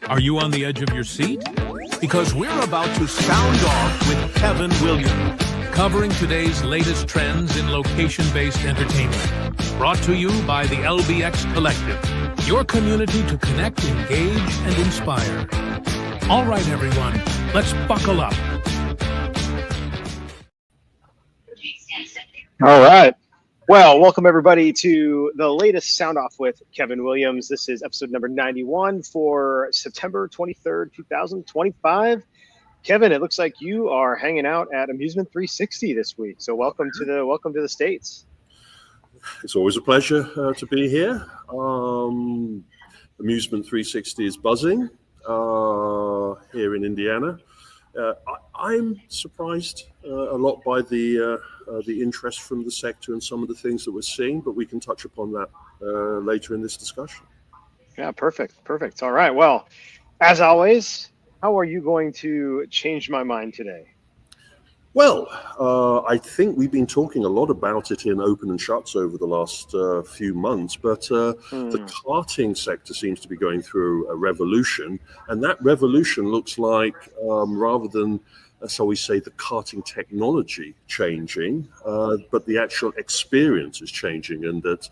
Are you on the edge of your seat? Because we're about to sound off with Kevin Williams, covering today's latest trends in location-based entertainment. Brought to you by the LBX Collective, your community to connect, engage, and inspire. All right, everyone, let's buckle up. All right. Well, welcome everybody to the latest Sound Off with Kevin Williams. This is episode number 91 for September 23rd, 2025. Kevin, it looks like you are hanging out at Amusement 360 this week. So welcome to the States. It's always a pleasure to be here. Amusement 360 is buzzing here in Indiana. I'm surprised a lot by the interest from the sector and some of the things that we're seeing, but we can touch upon that later in this discussion. Yeah, perfect. All right. Well, as always, how are you going to change my mind today? Well, I think we've been talking a lot about it in Open and Shuts over the last few months, but the karting sector seems to be going through a revolution, and that revolution looks like rather than, so we say, the karting technology changing, but the actual experience is changing, and that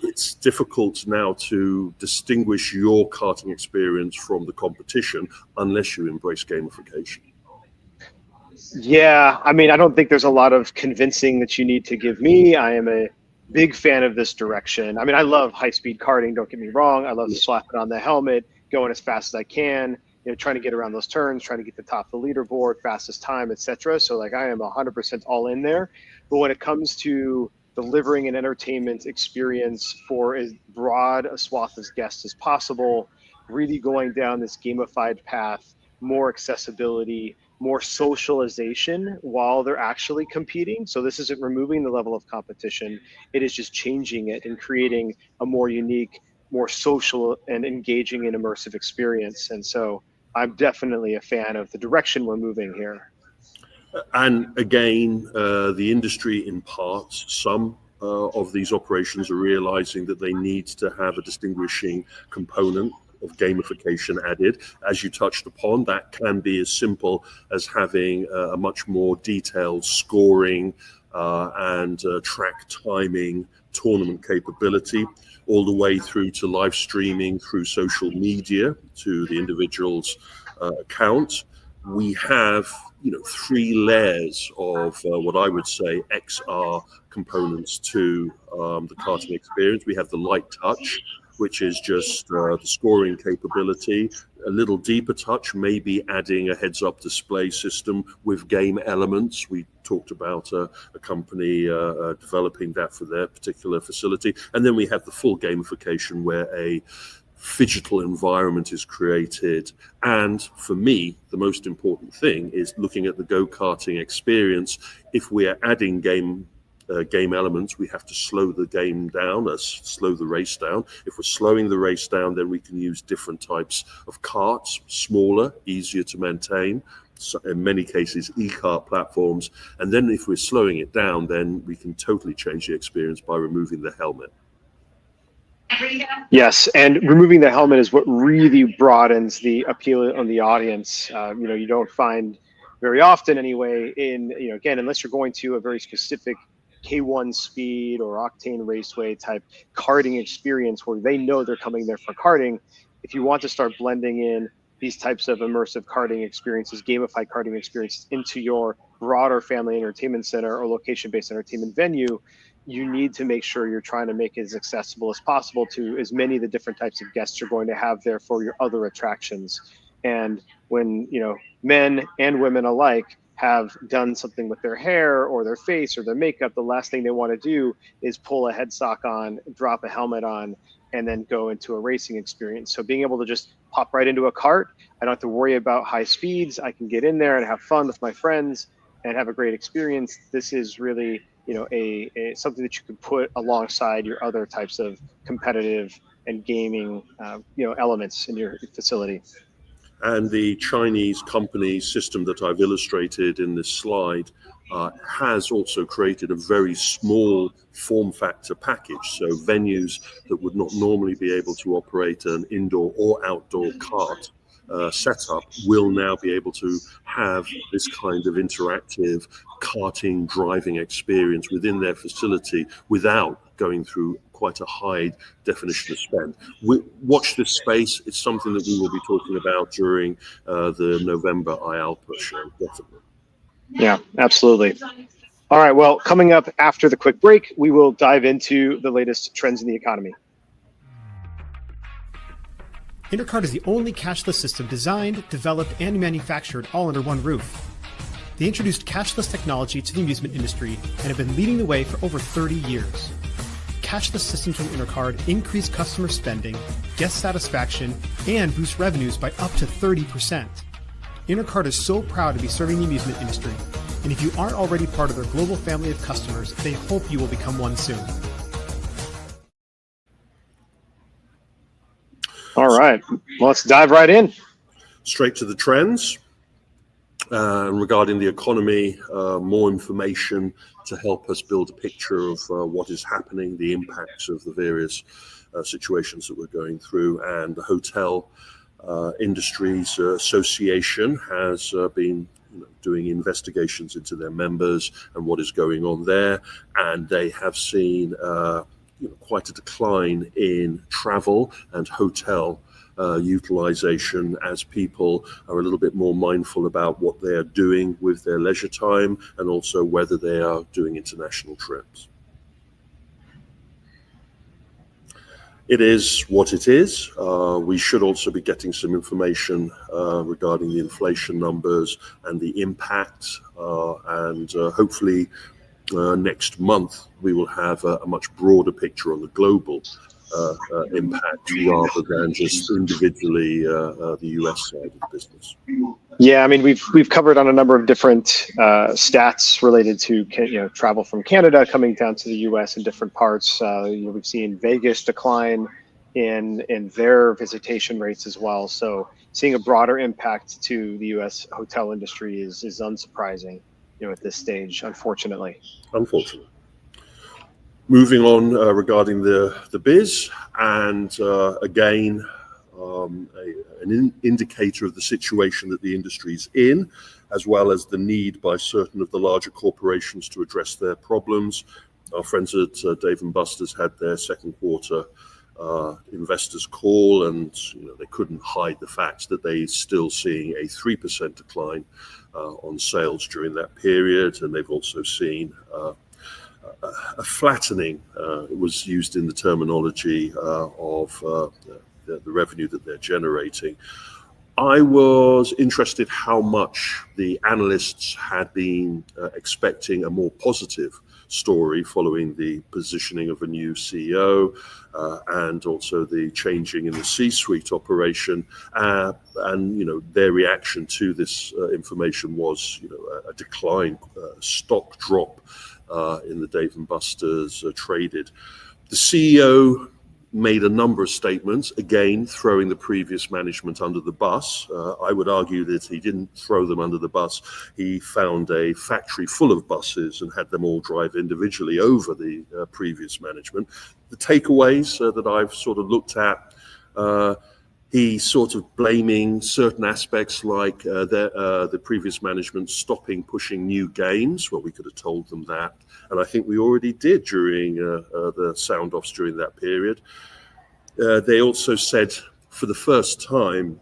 it's difficult now to distinguish your karting experience from the competition unless you embrace gamification. Yeah, I mean, I don't think there's a lot of convincing that you need to give me. I am a big fan of this direction. I mean, I love high-speed karting, don't get me wrong. I love slapping on the helmet, going as fast as I can, trying to get around those turns, trying to get to the top of the leaderboard, fastest time, etc. So like I am 100% all in there. But when it comes to delivering an entertainment experience for as broad a swath of guests as possible, really going down this gamified path, more accessibility, more socialization while they're actually competing. So this isn't removing the level of competition. It is just changing it and creating a more unique, more social and engaging and immersive experience. And so I'm definitely a fan of the direction we're moving here. And again, the industry in parts, some of these operations are realizing that they need to have a distinguishing component of gamification added. As you touched upon, that can be as simple as having a much more detailed scoring and track timing tournament capability, all the way through to live streaming through social media to the individual's account. We have, three layers of what I would say XR components to the karting experience. We have the light touch, which is just the scoring capability, a little deeper touch, maybe adding a heads-up display system with game elements. We talked about a company developing that for their particular facility. And then we have the full gamification where a phygital environment is created. And for me, the most important thing is looking at the go-karting experience. If we are adding game elements, we have to slow the game down, slow the race down. If we're slowing the race down, then we can use different types of karts, smaller, easier to maintain, so in many cases e-kart platforms. And then if we're slowing it down, then we can totally change the experience by removing the helmet. Yes, and removing the helmet is what really broadens the appeal on the audience. You don't find very often anyway again, unless you're going to a very specific K1 speed or Octane Raceway type karting experience where they know they're coming there for karting. If you want to start blending in these types of immersive karting experiences, gamified karting experiences into your broader family entertainment center or location-based entertainment venue, you need to make sure you're trying to make it as accessible as possible to as many of the different types of guests you're going to have there for your other attractions. And when, men and women alike have done something with their hair or their face or their makeup, the last thing they want to do is pull a headstock on, drop a helmet on, and then go into a racing experience. So being able to just pop right into a cart, I don't have to worry about high speeds. I can get in there and have fun with my friends and have a great experience. This is really, a something that you could put alongside your other types of competitive and gaming, elements in your facility. And the Chinese company system that I've illustrated in this slide has also created a very small form factor package. So venues that would not normally be able to operate an indoor or outdoor kart setup will now be able to have this kind of interactive karting driving experience within their facility without going through quite a high definition of spend. Watch this space. It's something that we will be talking about during the November IALPA show, definitely. Yeah, absolutely. All right, well, coming up after the quick break, we will dive into the latest trends in the economy. Intercart is the only cashless system designed, developed, and manufactured all under one roof. They introduced cashless technology to the amusement industry and have been leading the way for over 30 years. Cashless systems from Intercart increase customer spending, guest satisfaction, and boost revenues by up to 30%. Intercart is so proud to be serving the amusement industry, and if you aren't already part of their global family of customers, they hope you will become one soon. All right, well, let's dive right in. Straight to the trends. Regarding the economy, more information to help us build a picture of what is happening, the impacts of the various situations that we're going through. And the Hotel Industries Association has been doing investigations into their members and what is going on there. And they have seen quite a decline in travel and hotel utilization as people are a little bit more mindful about what they are doing with their leisure time and also whether they are doing international trips. It is what it is. We should also be getting some information regarding the inflation numbers and the impact, and hopefully next month we will have a much broader picture on the global impact rather than just individually the US side of the business. Yeah, I mean, we've covered on a number of different stats related to travel from Canada coming down to the US in different parts. We've seen Vegas decline in their visitation rates as well. So seeing a broader impact to the US hotel industry is unsurprising, at this stage, unfortunately. Unfortunately. Moving on regarding the biz, and again, an indicator of the situation that the industry is in, as well as the need by certain of the larger corporations to address their problems. Our friends at Dave & Buster's had their second quarter investors call, and they couldn't hide the fact that they're still seeing a 3% decline on sales during that period, and they've also seen a flattening, it was used in the terminology of the revenue that they're generating. I was interested how much the analysts had been expecting a more positive story following the positioning of a new CEO and also the changing in the C-suite operation. And their reaction to this information was a decline, stock drop in the Dave & Buster's traded. The CEO made a number of statements, again, throwing the previous management under the bus. I would argue that he didn't throw them under the bus. He found a factory full of buses and had them all drive individually over the previous management. The takeaways that I've sort of looked at, he's sort of blaming certain aspects like the previous management stopping pushing new games. Well, we could have told them that. And I think we already did during the sound-offs during that period. They also said for the first time,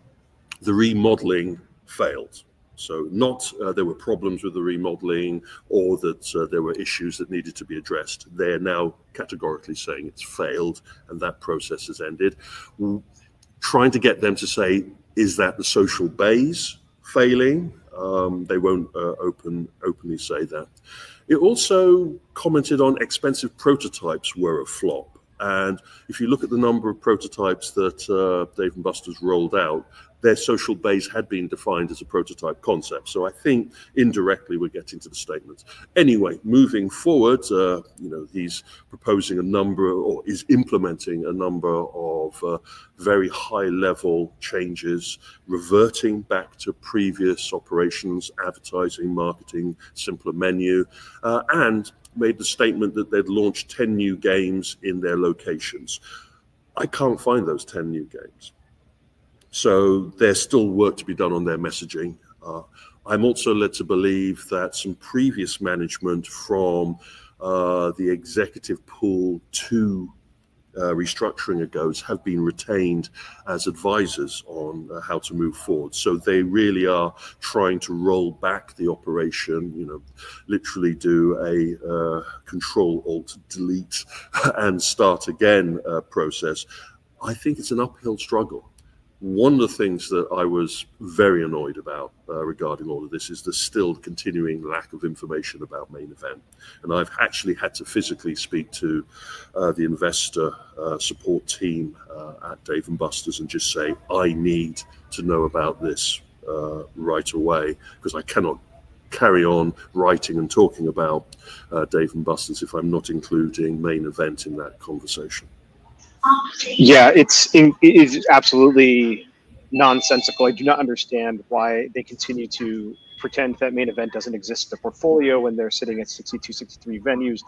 the remodeling failed. So not there were problems with the remodeling or that there were issues that needed to be addressed. They're now categorically saying it's failed and that process has ended. Trying to get them to say, is that the social bays failing? They won't openly say that. It also commented on expensive prototypes were a flop. And if you look at the number of prototypes that Dave & Buster's rolled out, their social base had been defined as a prototype concept. So I think indirectly we're getting to the statements. Anyway, moving forward, he's proposing a number, or is implementing a number of very high-level changes, reverting back to previous operations, advertising, marketing, simpler menu, and made the statement that they'd launch 10 new games in their locations. I can't find those 10 new games. So there's still work to be done on their messaging. I'm also led to believe that some previous management from the executive pool to restructuring ago's have been retained as advisors on how to move forward. So they really are trying to roll back the operation, literally do a Control-Alt-Delete and start again process. I think it's an uphill struggle. One of the things that I was very annoyed about regarding all of this is the still continuing lack of information about main event. And I've actually had to physically speak to the investor support team at Dave & Buster's and just say, I need to know about this right away, because I cannot carry on writing and talking about Dave & Buster's if I'm not including main event in that conversation. Yeah, it is absolutely nonsensical. I do not understand why they continue to pretend that main event doesn't exist in the portfolio when they're sitting at 62, 63 venues,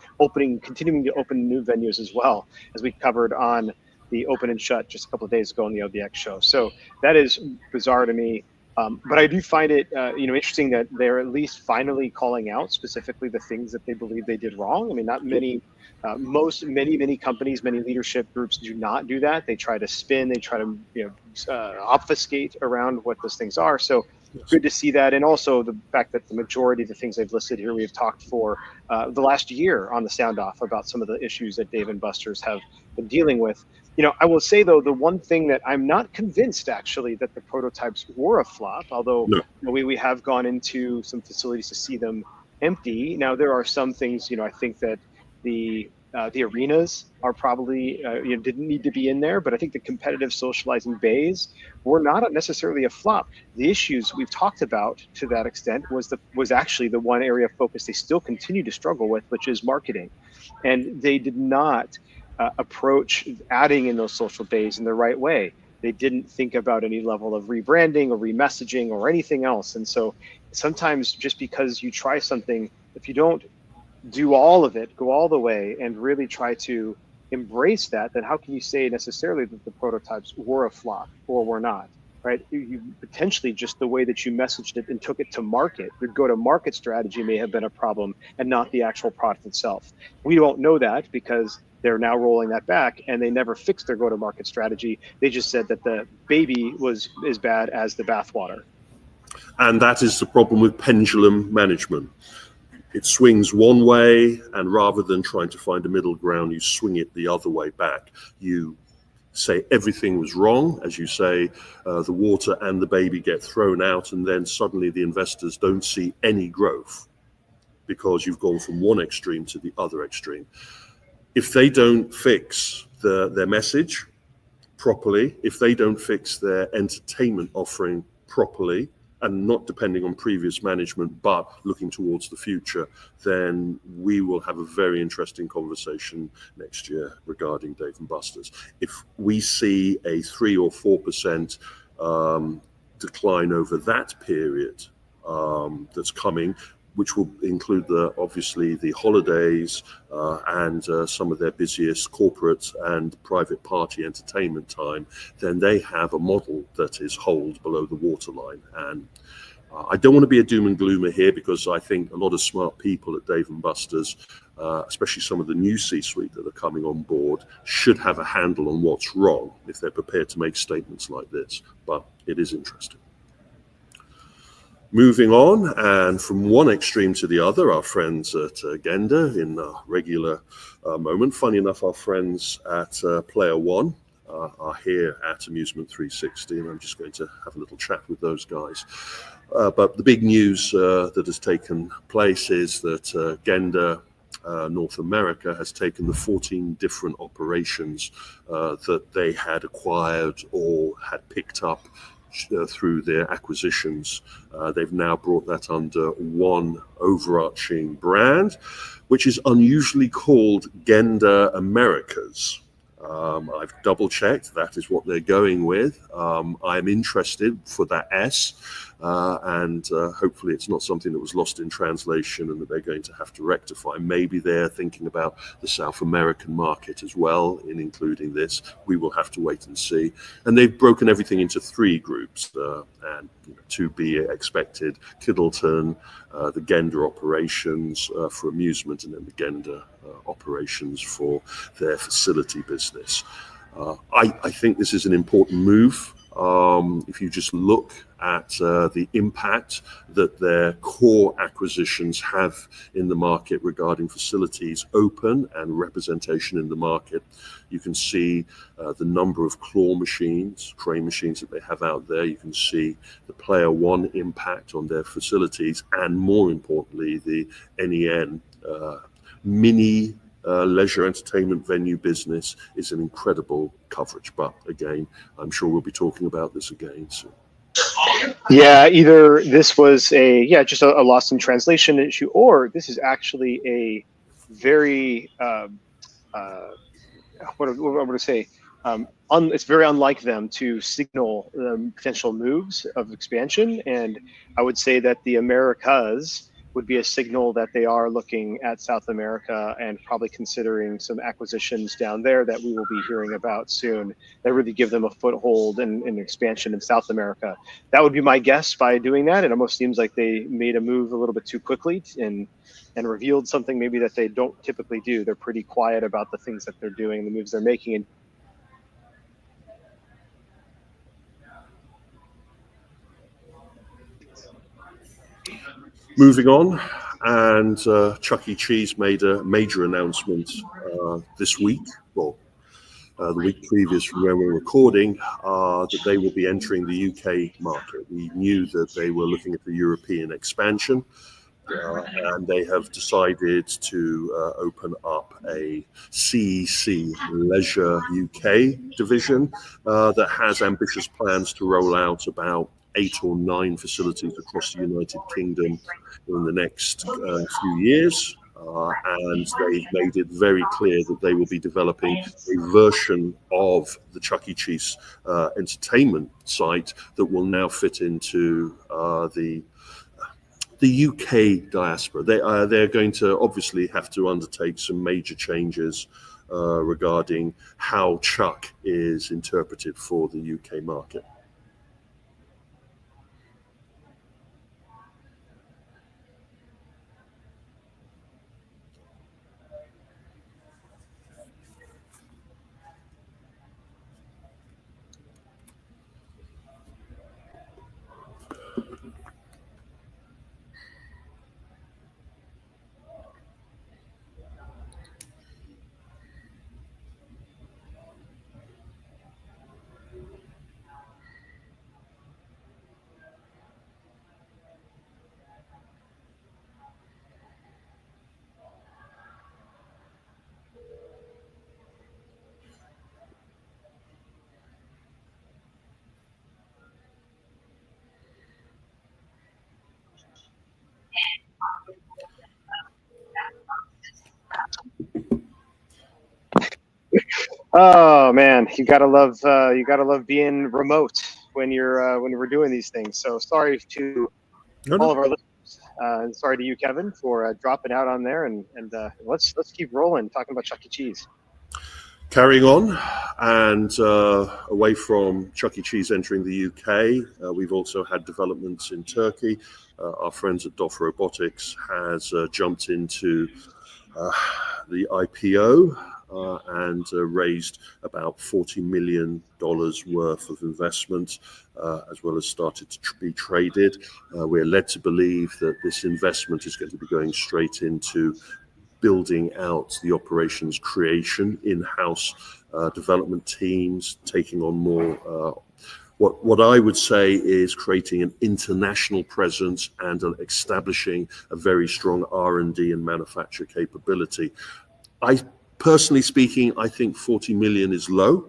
continuing to open new venues as well, as we covered on the Open and Shut just a couple of days ago on the OBX show. So that is bizarre to me. But I do find it, interesting that they're at least finally calling out specifically the things that they believe they did wrong. I mean, not many. Many companies, many leadership groups do not do that. They try to spin, they try to obfuscate around what those things are. So good to see that. And also the fact that the majority of the things I've listed here, we've talked for the last year on the Sound Off about some of the issues that Dave & Buster's have been dealing with. I will say, though, the one thing that I'm not convinced, actually, that the prototypes were a flop, although we have gone into some facilities to see them empty. Now, there are some things, I think that the arenas are probably didn't need to be in there, but I think the competitive socializing bays were not necessarily a flop. The issues we've talked about to that extent was actually the one area of focus they still continue to struggle with, which is marketing, and they did not approach adding in those social bays in the right way. They didn't think about any level of rebranding or remessaging or anything else, and so sometimes just because you try something, if you don't do all of it, go all the way, and really try to embrace that, then how can you say necessarily that the prototypes were a flop or were not, right? You potentially, just the way that you messaged it and took it to market, your go-to-market strategy may have been a problem and not the actual product itself. We don't know that because they're now rolling that back, and they never fixed their go-to-market strategy. They just said that the baby was as bad as the bathwater. And that is the problem with pendulum management. It swings one way, and rather than trying to find a middle ground, you swing it the other way back. You say everything was wrong, as you say, the water and the baby get thrown out, and then suddenly the investors don't see any growth because you've gone from one extreme to the other extreme. If they don't fix their message properly, if they don't fix their entertainment offering properly, and not depending on previous management, but looking towards the future, then we will have a very interesting conversation next year regarding Dave & Buster's. If we see a 3 or 4% decline over that period that's coming, which will include obviously the holidays and some of their busiest corporate and private party entertainment time, then they have a model that is hold below the waterline. And I don't want to be a doom and gloomer here, because I think a lot of smart people at Dave & Buster's, especially some of the new C-suite that are coming on board, should have a handle on what's wrong if they're prepared to make statements like this. But it is interesting. Moving on, and from one extreme to the other, our friends at Genda in a regular moment. Funny enough, our friends at Player One are here at Amusement 360, and I'm just going to have a little chat with those guys. But the big news that has taken place is that Genda North America has taken the 14 different operations that they had acquired or had picked up through their acquisitions. They've now brought that under one overarching brand, which is unusually called Genda Americas. I've double checked, that is what they're going with. I'm interested for that S, and hopefully it's not something that was lost in translation and that they're going to have to rectify. Maybe they're thinking about the South American market as well in including this. We will have to wait and see. And they've broken everything into three groups, and to be expected, Kiddleton, the Genda operations for amusement, and then the Genda operations for their facility business. I think this is an important move. If you just look at the impact that their core acquisitions have in the market regarding facilities open and representation in the market, you can see the number of claw machines, crane machines that they have out there. You can see the Player One impact on their facilities, and more importantly, the NEN mini leisure entertainment venue business is an incredible coverage. But again, I'm sure we'll be talking about this again soon. Yeah, either this was just a lost in translation issue, or this is actually a very what I'm going to say. It's very unlike them to signal potential moves of expansion, and I would say that the Americas would be a signal that they are looking at South America and probably considering some acquisitions down there that we will be hearing about soon that really give them a foothold and expansion in South America. That would be my guess by doing that. It almost seems like they made a move a little bit too quickly and revealed something maybe that they don't typically do. They're pretty quiet about the things that they're doing, the moves they're making. And moving on, and Chuck E. Cheese made a major announcement this week, well, the week previous from where we're recording, that they will be entering the UK market. We knew that they were looking at the European expansion, and they have decided to open up a CEC Leisure UK division that has ambitious plans to roll out about 8 or 9 facilities across the United Kingdom in the next few years. And they've made it very clear that they will be developing a version of the Chuck E. Cheese entertainment site that will now fit into the UK diaspora. They're going to obviously have to undertake some major changes regarding how Chuck is interpreted for the UK market. oh man, you gotta love being remote when we're doing these things. So sorry to all of our listeners, and sorry to you, Kevin, for dropping out on there. And let's keep rolling, talking about Chuck E. Cheese. Carrying on, and away from Chuck E. Cheese entering the UK, we've also had developments in Turkey. Our friends at DOF Robotics has jumped into the IPO and raised about $40 million worth of investment, as well as started to be traded. We're led to believe that this investment is going to be going straight into building out the operations creation, in-house development teams, taking on more What I would say is creating an international presence and establishing a very strong R&D and manufacture capability. Personally speaking, I think 40 million is low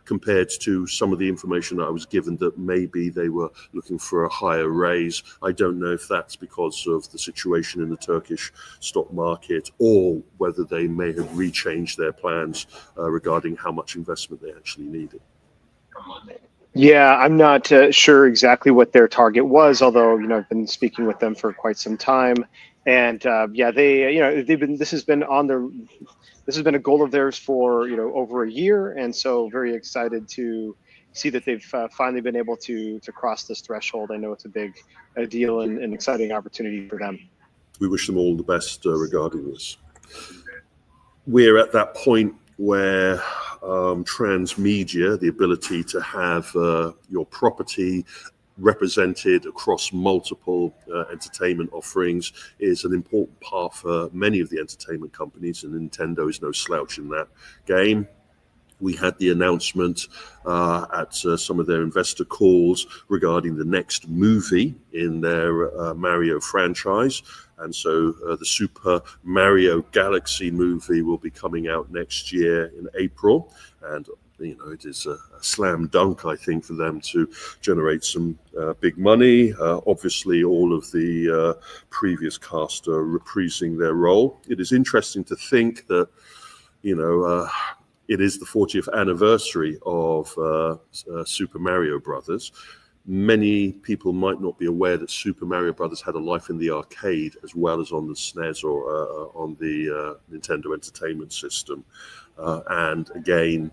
compared to some of the information that I was given that maybe they were looking for a higher raise. I don't know if that's because of the situation in the Turkish stock market or whether they may have rechanged their plans regarding how much investment they actually needed. Yeah, I'm not sure exactly what their target was, although I've been speaking with them for quite some time, and this has been a goal of theirs for over a year, and so very excited to see that they've finally been able to cross this threshold. I know it's a big deal and an exciting opportunity for them. We wish them all the best regarding this. We're at that point where transmedia, the ability to have your property represented across multiple entertainment offerings, is an important part for many of the entertainment companies, and Nintendo is no slouch in that game. We had the announcement at some of their investor calls regarding the next movie in their Mario franchise. And so the Super Mario Galaxy movie will be coming out next year in April. And, it is a slam dunk, I think, for them to generate some big money. Obviously, all of the previous cast are reprising their role. It is interesting to think that, it is the 40th anniversary of Super Mario Brothers. Many people might not be aware that Super Mario Brothers had a life in the arcade as well as on the SNES or on the Nintendo Entertainment System. And again,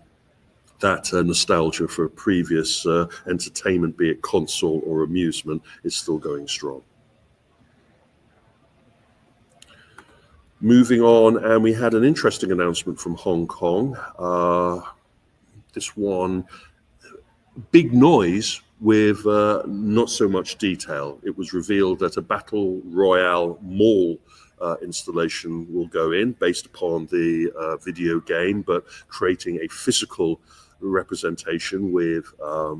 that nostalgia for previous entertainment, be it console or amusement, is still going strong. Moving on, and we had an interesting announcement from Hong Kong. This one, big noise with not so much detail. It was revealed that a Battle Royale mall installation will go in based upon the video game, but creating a physical representation with a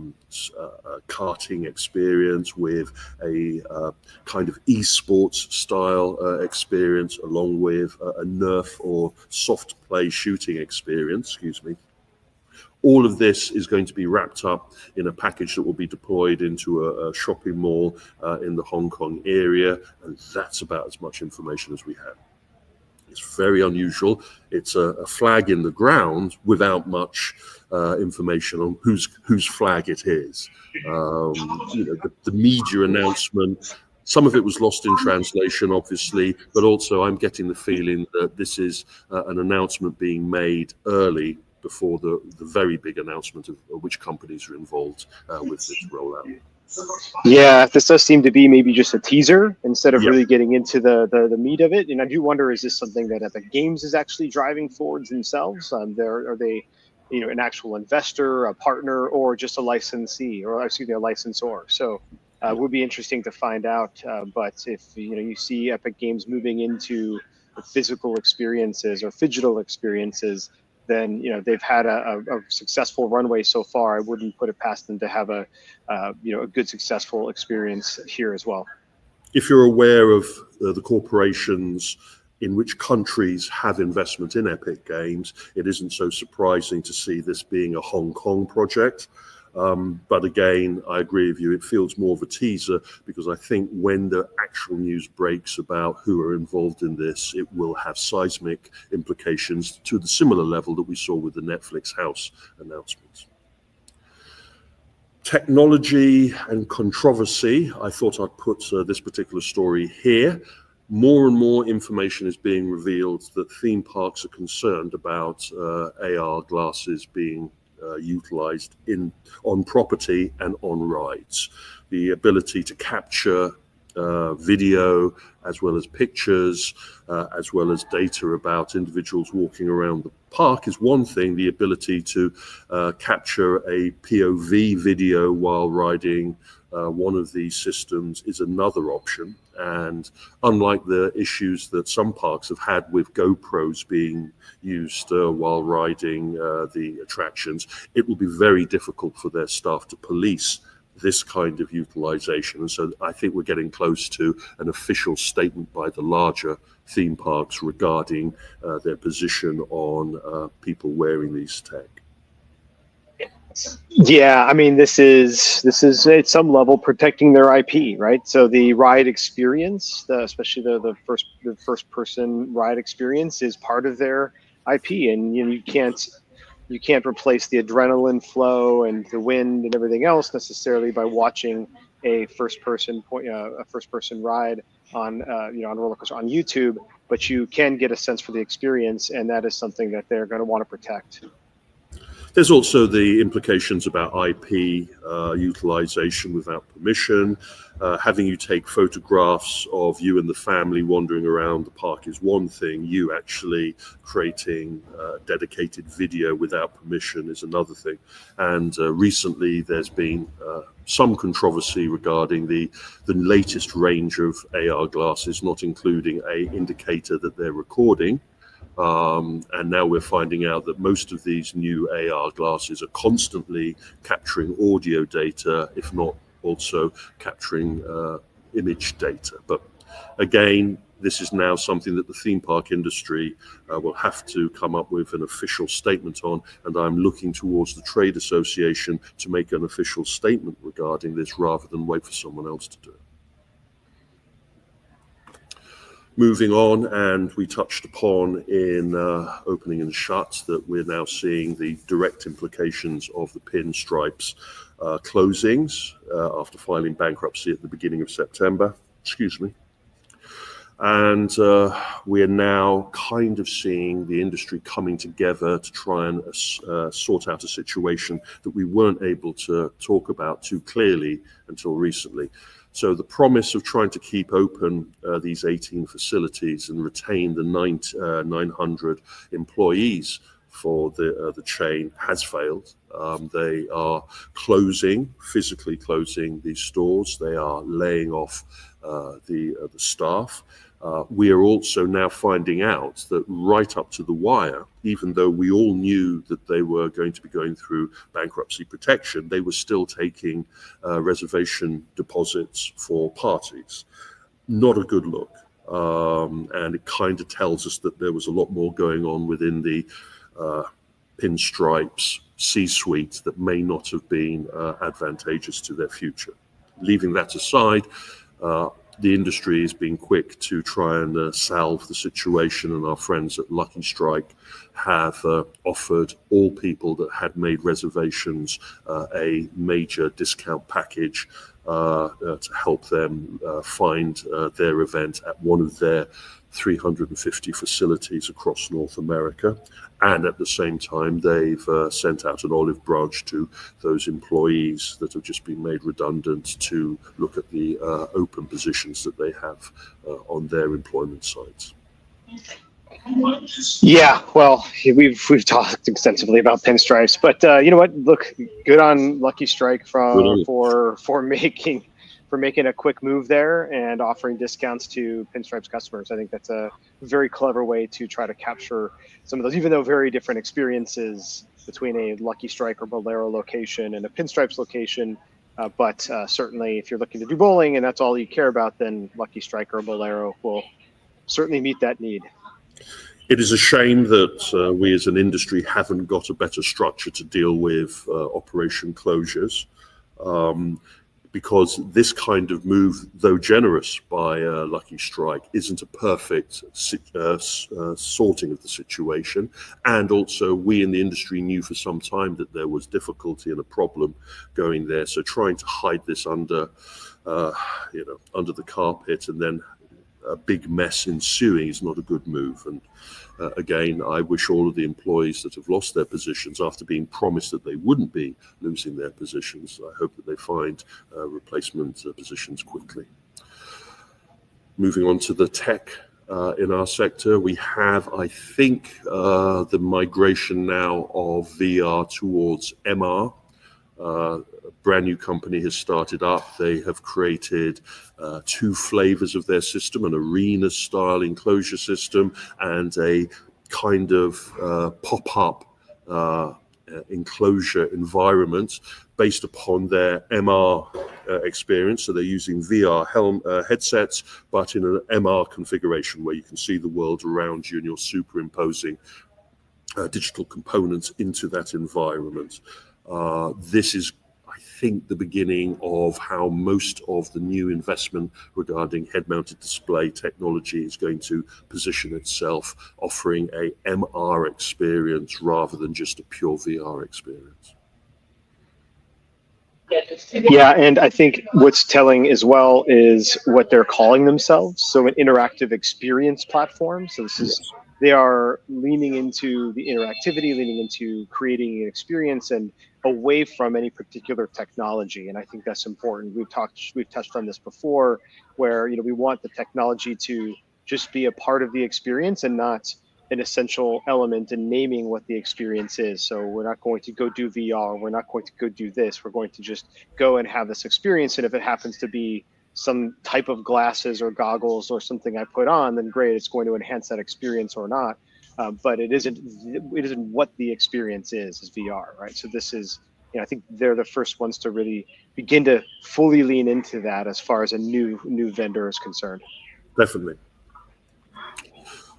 karting experience, with a kind of esports style experience, along with a Nerf or soft play shooting experience, All of this is going to be wrapped up in a package that will be deployed into a shopping mall in the Hong Kong area, and that's about as much information as we have. It's very unusual. It's a flag in the ground without much information on whose flag it is. The media announcement, some of it was lost in translation, obviously, but also I'm getting the feeling that this is an announcement being made early before the very big announcement of which companies are involved with this rollout. Yeah, this does seem to be maybe just a teaser instead of really getting into the meat of it. And I do wonder, is this something that Epic Games is actually driving forward themselves? Are they, an actual investor, a partner, or just a licensee, or a licensor? So it would be interesting to find out. But if you see Epic Games moving into physical experiences or phygital experiences, then they've had a successful runway so far. I wouldn't put it past them to have a good successful experience here as well. If you're aware of the corporations in which countries have investment in Epic Games, it isn't so surprising to see this being a Hong Kong project. But again, I agree with you, it feels more of a teaser, because I think when the actual news breaks about who are involved in this, it will have seismic implications to the similar level that we saw with the Netflix House announcements. Technology and controversy, I thought I'd put this particular story here. More and more information is being revealed that theme parks are concerned about AR glasses being utilized on property and on rides. The ability to capture video, as well as pictures, as well as data about individuals walking around the park is one thing. The ability to capture a POV video while riding one of these systems is another option. And unlike the issues that some parks have had with GoPros being used while riding the attractions, it will be very difficult for their staff to police this kind of utilization. And so I think we're getting close to an official statement by the larger theme parks regarding their position on people wearing these tech. Yeah, I mean, this is at some level protecting their IP, right? So the ride experience, especially the first person ride experience, is part of their IP, and you can't replace the adrenaline flow and the wind and everything else necessarily by watching a first person ride on on a roller coaster on YouTube, but you can get a sense for the experience, and that is something that they're going to want to protect. There's also the implications about IP utilization without permission. Having you take photographs of you and the family wandering around the park is one thing. You actually creating dedicated video without permission is another thing. And recently there's been some controversy regarding the latest range of AR glasses, not including an indicator that they're recording. And now we're finding out that most of these new AR glasses are constantly capturing audio data, if not also capturing image data. But again, this is now something that the theme park industry will have to come up with an official statement on, and I'm looking towards the trade association to make an official statement regarding this rather than wait for someone else to do it. Moving on, and we touched upon in opening and shut that we're now seeing the direct implications of the Pinstripes closings after filing bankruptcy at the beginning of September. And we are now kind of seeing the industry coming together to try and sort out a situation that we weren't able to talk about too clearly until recently. So the promise of trying to keep open these 18 facilities and retain the 900 employees for the chain has failed. They are physically closing these stores. They are laying off the staff. We are also now finding out that right up to the wire, even though we all knew that they were going to be going through bankruptcy protection, they were still taking reservation deposits for parties. Not a good look. And it kind of tells us that there was a lot more going on within the Pinstripes C-suite that may not have been advantageous to their future. Leaving that aside, the industry has been quick to try and salve the situation, and our friends at Lucky Strike have offered all people that had made reservations a major discount package to help them find their event at one of their 350 facilities across North America. And at the same time, they've sent out an olive branch to those employees that have just been made redundant to look at the open positions that they have on their employment sites. Yeah, well, we've talked extensively about Pinstripes, but you know what? Look, good on Lucky Strike for making a quick move there and offering discounts to Pinstripes customers. I think that's a very clever way to try to capture some of those, even though very different experiences between a Lucky Strike or Bolero location and a Pinstripes location. But certainly, if you're looking to do bowling and that's all you care about, then Lucky Strike or Bolero will certainly meet that need. It is a shame that we as an industry haven't got a better structure to deal with operation closures, because this kind of move, though generous by Lucky Strike, isn't a perfect sorting of the situation. And also, we in the industry knew for some time that there was difficulty and a problem going there. So trying to hide this under the carpet and then a big mess ensuing is not a good move. And again, I wish all of the employees that have lost their positions after being promised that they wouldn't be losing their positions, I hope that they find replacement positions quickly. Moving on to the tech in our sector, we have, I think, the migration now of VR towards MR. A brand new company has started up. They have created 2 flavors of their system, an arena style enclosure system and a kind of pop-up enclosure environment based upon their MR experience. So they're using VR headsets, but in an MR configuration where you can see the world around you and you're superimposing digital components into that environment. This is, I think, the beginning of how most of the new investment regarding head-mounted display technology is going to position itself, offering a MR experience rather than just a pure VR experience. Yeah, and I think what's telling as well is what they're calling themselves. So an interactive experience platform. So this is, they are leaning into the interactivity, leaning into creating an experience and away from any particular technology. And I think that's important. We've touched on this before, where, you know, we want the technology to just be a part of the experience and not an essential element in naming what the experience is. So we're not going to go do VR, we're not going to go do this, we're going to just go and have this experience. And if it happens to be some type of glasses or goggles or something I put on, then great, it's going to enhance that experience or not. But it isn't what the experience is VR, right? So this is, you know, I think they're the first ones to really begin to fully lean into that as far as a new vendor is concerned. Definitely.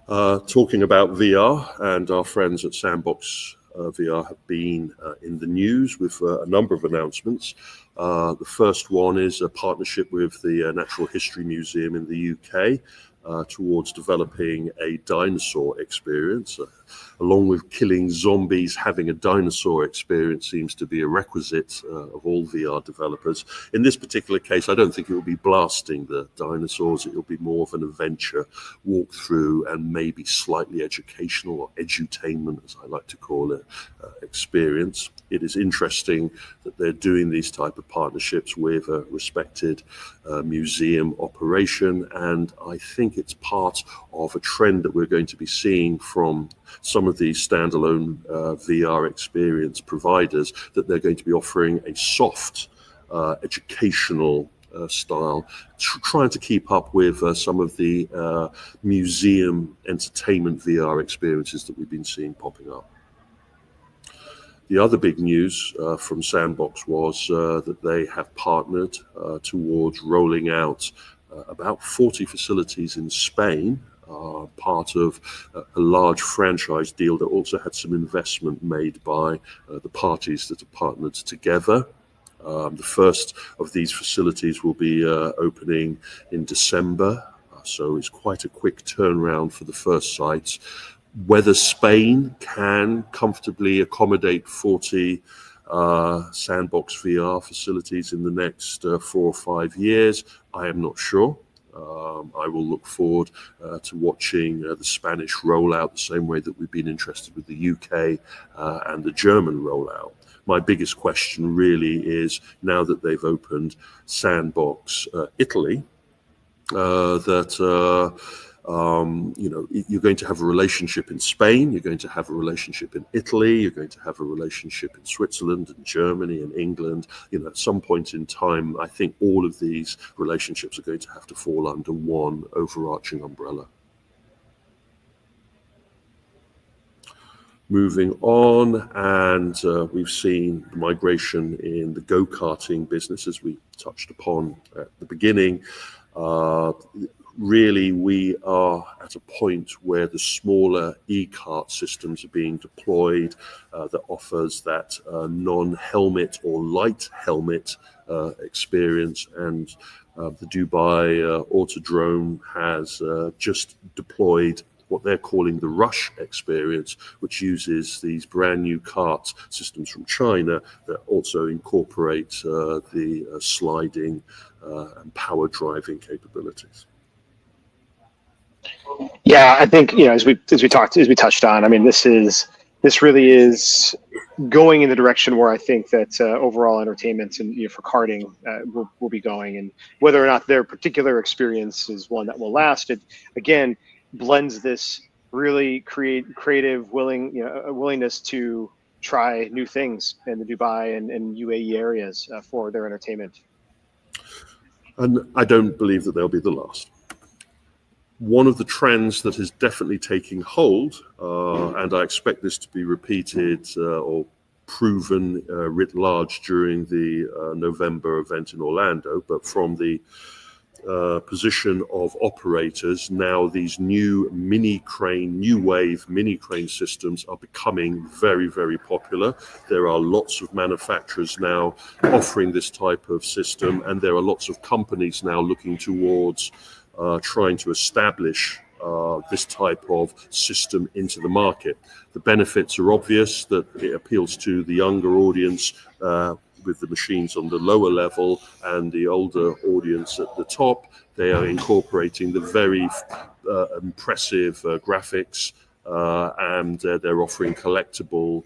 Talking about VR, and our friends at Sandbox VR have been in the news with a number of announcements. The first one is a partnership with the Natural History Museum in the UK towards developing a dinosaur experience. Along with killing zombies, having a dinosaur experience seems to be a requisite of all VR developers. In this particular case, I don't think it will be blasting the dinosaurs. It will be more of an adventure, walkthrough, and maybe slightly educational or edutainment, as I like to call it, experience. It is interesting that they're doing these type of partnerships with a respected museum operation, and I think it's part of a trend that we're going to be seeing from some of these standalone VR experience providers, that they're going to be offering a soft educational style, trying to keep up with some of the museum entertainment VR experiences that we've been seeing popping up. The other big news from Sandbox was that they have partnered towards rolling out about 40 facilities in Spain, part of a large franchise deal that also had some investment made by the parties that are partnered together. The first of these facilities will be opening in December, so it's quite a quick turnaround for the first sites. Whether Spain can comfortably accommodate 40 Sandbox VR facilities in the next 4 or 5 years, I am not sure. I will look forward to watching the Spanish rollout the same way that we've been interested with the UK and the German rollout. My biggest question really is, now that they've opened Sandbox Italy, you know, you're going to have a relationship in Spain, you're going to have a relationship in Italy, you're going to have a relationship in Switzerland and Germany and England. You know, at some point in time, I think all of these relationships are going to have to fall under one overarching umbrella. Moving on, and we've seen the migration in the go-karting business, as we touched upon at the beginning. Really, we are at a point where the smaller e-kart systems are being deployed that offers that non-helmet or light helmet experience, and the Dubai Autodrome has just deployed what they're calling the Rush experience, which uses these brand new kart systems from China that also incorporate the sliding and power driving capabilities. Yeah, I think, you know, as we touched on, I mean, this is This really is going in the direction where I think that overall entertainment and for karting will be going, and whether or not their particular experience is one that will last, it again blends this really creative willingness to try new things in the Dubai and UAE areas for their entertainment. And I don't believe that they'll be the last. One of the trends that is definitely taking hold, and I expect this to be repeated or proven writ large during the November event in Orlando, but from the position of operators, now these new wave mini crane systems are becoming very, very popular. There are lots of manufacturers now offering this type of system, and there are lots of companies now looking towards trying to establish this type of system into the market. The benefits are obvious, that it appeals to the younger audience with the machines on the lower level, and the older audience at the top. They are incorporating the very impressive graphics, and they're offering collectible,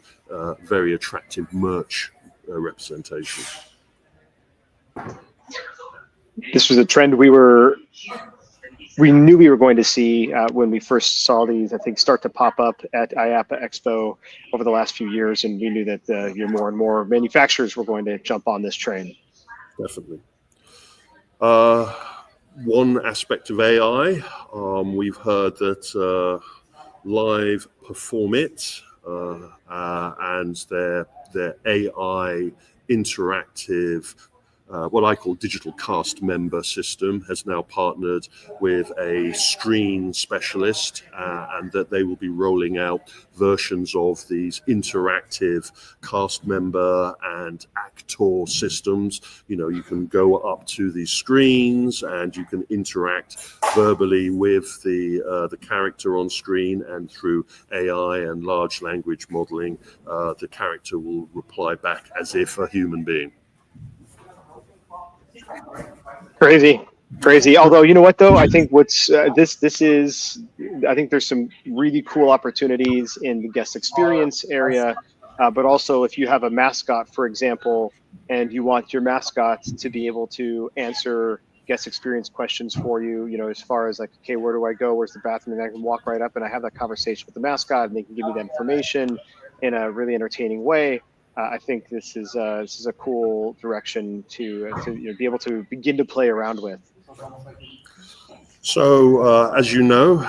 very attractive merch representation. This was a trend we knew we were going to see when we first saw these, I think, start to pop up at IAAPA Expo over the last few years, and we knew that more and more manufacturers were going to jump on this train. Definitely. One aspect of AI, we've heard that Live Perform It and their AI interactive what I call digital cast member system has now partnered with a screen specialist, and that they will be rolling out versions of these interactive cast member and actor systems. You can go up to these screens and you can interact verbally with the character on screen, and through AI and large language modeling, the character will reply back as if a human being. Crazy. Although, you know what though, I think I think there's some really cool opportunities in the guest experience area, but also if you have a mascot, for example, and you want your mascot to be able to answer guest experience questions for you, as far as like, okay, where do I go? Where's the bathroom? And I can walk right up and I have that conversation with the mascot, and they can give me that information in a really entertaining way. I think this is a cool direction to be able to begin to play around with. So, as you know,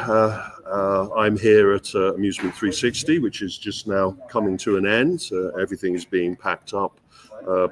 I'm here at Amusement 360, which is just now coming to an end. Everything is being packed up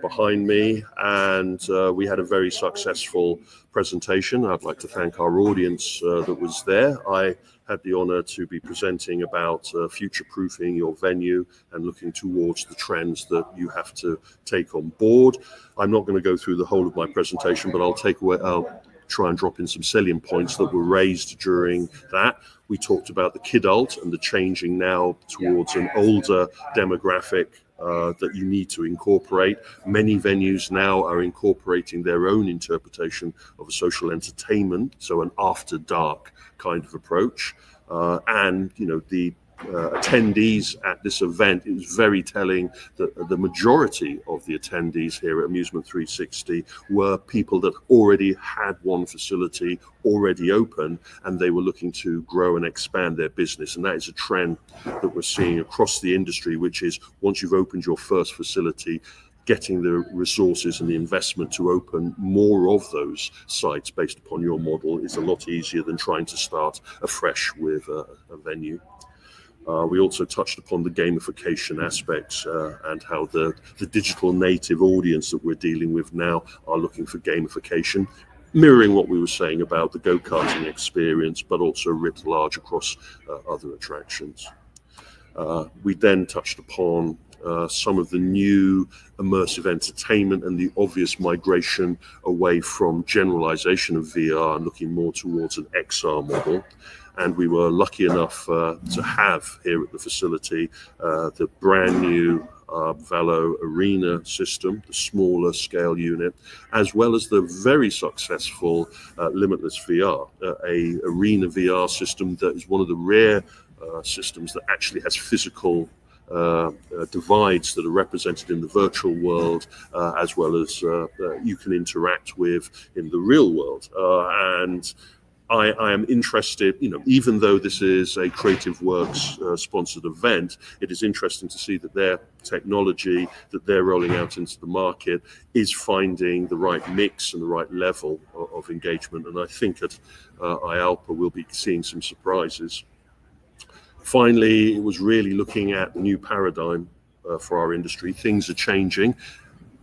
behind me, and we had a very successful presentation. I'd like to thank our audience that was there. I had the honor to be presenting about future-proofing your venue and looking towards the trends that you have to take on board. I'm not going to go through the whole of my presentation, but I'll try and drop in some salient points that were raised during that. We talked about the kidult and the changing now towards an older demographic that you need to incorporate. Many venues now are incorporating their own interpretation of a social entertainment, so an after dark kind of approach. And the attendees at this event, it was very telling that the majority of the attendees here at Amusement 360 were people that already had one facility already open, and they were looking to grow and expand their business. And that is a trend that we're seeing across the industry, which is once you've opened your first facility, getting the resources and the investment to open more of those sites based upon your model is a lot easier than trying to start afresh with a venue. We also touched upon the gamification aspects and how the digital native audience that we're dealing with now are looking for gamification, mirroring what we were saying about the go-karting experience, but also writ large across other attractions. We then touched upon some of the new immersive entertainment and the obvious migration away from generalization of VR and looking more towards an XR model. And we were lucky enough to have here at the facility the brand new Valo Arena system, the smaller scale unit, as well as the very successful Limitless VR, a Arena VR system that is one of the rare systems that actually has physical divides that are represented in the virtual world, as well as you can interact with in the real world. And I am interested, even though this is a Creative Works sponsored event, it is interesting to see that their technology that they're rolling out into the market is finding the right mix and the right level of engagement. And I think at IALPA we'll be seeing some surprises. Finally, it was really looking at the new paradigm for our industry. Things are changing.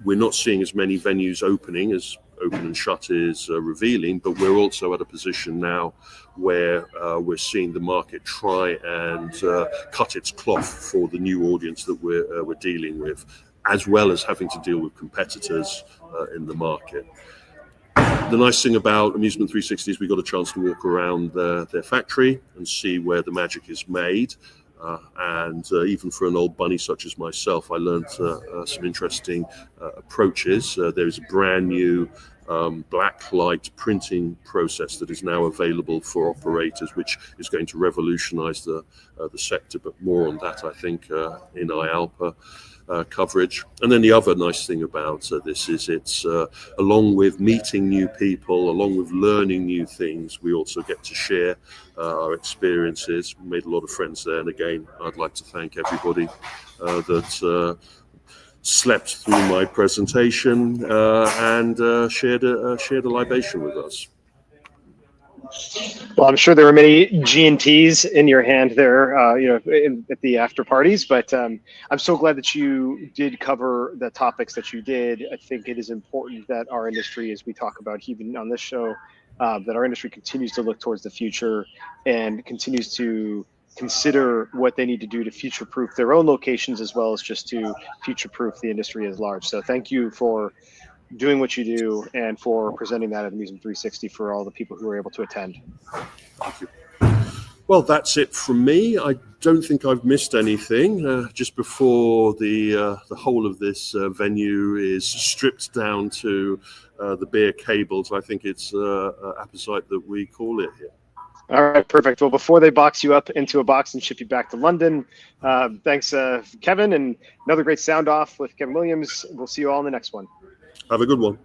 We're not seeing as many venues opening as Open and Shut is revealing, but we're also at a position now where we're seeing the market try and cut its cloth for the new audience that we're dealing with, as well as having to deal with competitors in the market. The nice thing about Amusement 360 is we got a chance to walk around their factory and see where the magic is made. And even for an old bunny such as myself, I learned some interesting approaches. There is a brand new black light printing process that is now available for operators, which is going to revolutionize the sector, but more on that, I think, in IALPA coverage. And then the other nice thing about this is it's along with meeting new people, along with learning new things, we also get to share our experiences. We made a lot of friends there, and again, I'd like to thank everybody that slept through my presentation and shared a libation with us. Well, I'm sure there were many G&Ts in your hand there, at the after parties, but I'm so glad that you did cover the topics that you did. I think it is important that our industry, as we talk about even on this show, that our industry continues to look towards the future and continues to consider what they need to do to future-proof their own locations, as well as just to future-proof the industry at large. So thank you for doing what you do and for presenting that at Amusement 360 for all the people who were able to attend. Thank you. Well, that's it from me. I don't think I've missed anything. Just before the whole of this venue is stripped down to the bare cables, I think it's apposite that we call it here. All right, perfect. Well, before they box you up into a box and ship you back to London, thanks, Kevin, and another great sound off with Kevin Williams. We'll see you all in the next one. Have a good one.